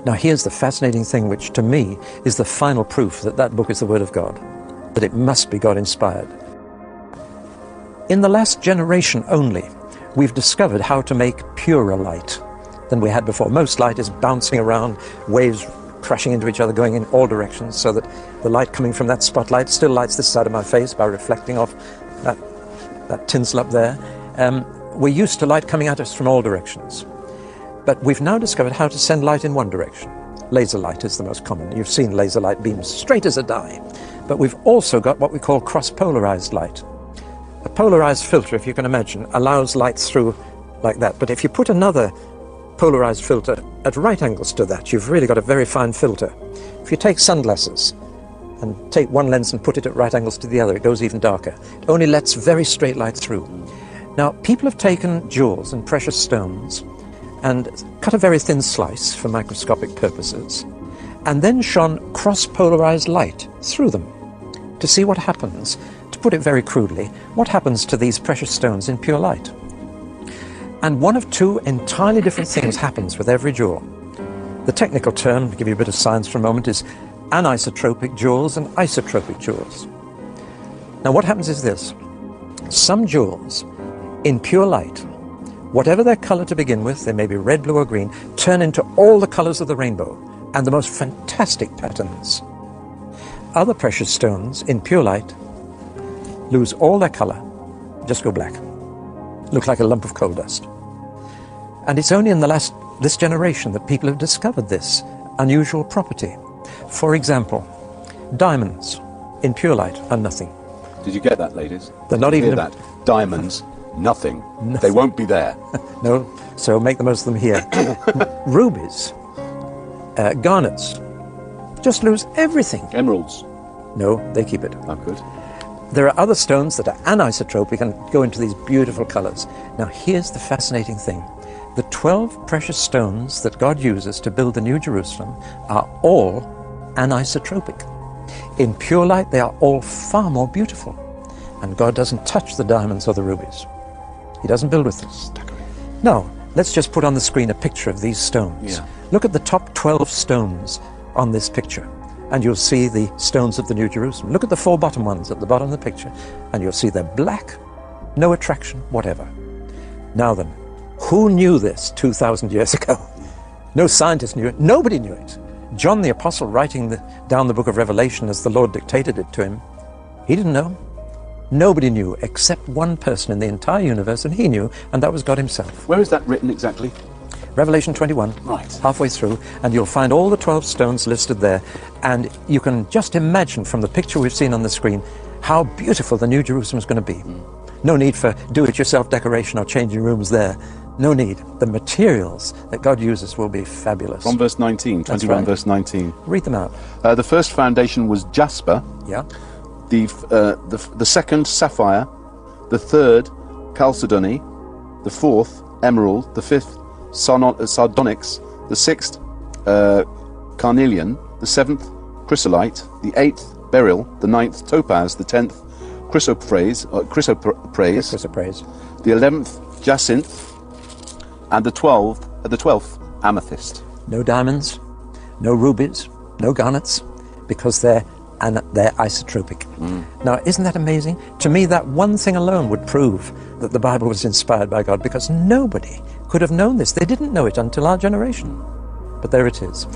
Now here's the fascinating thing, which to me is the final proof that that book is the Word of God, that it must be God-inspired. In the last generation only, we've discovered how to make purer light than we had before. Most light is bouncing around, waves crashing into each other, going in all directions, so that the light coming from that spotlight still lights this side of my face by reflecting off that tinsel up there. We're used to light coming at us from all directions. But we've now discovered how to send light in one direction. Laser light is the most common. You've seen laser light beams straight as a die. But we've also got what we call cross-polarized light. A polarized filter, if you can imagine, allows light through like that. But if you put another polarized filter at right angles to that, you've really got a very fine filter. If you take sunglasses and take one lens and put it at right angles to the other, it goes even darker. It only lets very straight light through. Now, people have taken jewels and precious stones and cut a very thin slice for microscopic purposes, and then shone cross-polarized light through them to see what happens. To put it very crudely, what happens to these precious stones in pure light? And one of two entirely different things happens with every jewel. The technical term, to give you a bit of science for a moment, is anisotropic jewels and isotropic jewels. Now what happens is this. Some jewels, in pure light, whatever their color to begin with, they may be red, blue or green, turn into all the colors of the rainbow and the most fantastic patterns. Other precious stones, in pure light, lose all their color, just go black. Look like a lump of coal dust. And it's only in this generation that people have discovered this unusual property. For example, diamonds in pure light are nothing. Did you get that, ladies? They're not even that. Diamonds, nothing. They won't be there. No, so make the most of them here. Rubies, garnets, just lose everything. Emeralds? No, they keep it. Oh, good. There are other stones that are anisotropic and go into these beautiful colors. Now here's the fascinating thing. The 12 precious stones that God uses to build the New Jerusalem are all anisotropic. In pure light, they are all far more beautiful. And God doesn't touch the diamonds or the rubies. He doesn't build with them. No, let's just put on the screen a picture of these stones. Yeah. Look at the top 12 stones on this picture, and you'll see the stones of the New Jerusalem. Look at the 4 bottom ones at the bottom of the picture, and you'll see they're black, no attraction, whatever. Now then, who knew this 2,000 years ago? No scientist knew it. Nobody knew it. John the Apostle, writing down the book of Revelation as the Lord dictated it to him, he didn't know. Nobody knew except one person in the entire universe, and he knew, and that was God himself. Where is that written exactly? Revelation 21, right, halfway through, and you'll find all the 12 stones listed there, and you can just imagine from the picture we've seen on the screen how beautiful the New Jerusalem is going to be. No need for do-it-yourself decoration or changing rooms there. No need. The materials that God uses will be fabulous. From verse 19, 21 right. Verse 19. Read them out. The first foundation was jasper. Yeah. The second, sapphire. The third, chalcedony. The fourth, emerald. The fifth, sardonyx. The sixth, carnelian. The seventh, chrysolite. The eighth, beryl. The ninth, topaz. The 10th, chrysoprase. The 11th, jacinth. And the 12th, amethyst. No diamonds, no rubies, no garnets, because they're isotropic. Now, isn't that amazing? To me, that one thing alone would prove that the Bible was inspired by God, because nobody could have known this. They didn't know it until our generation. But there it is.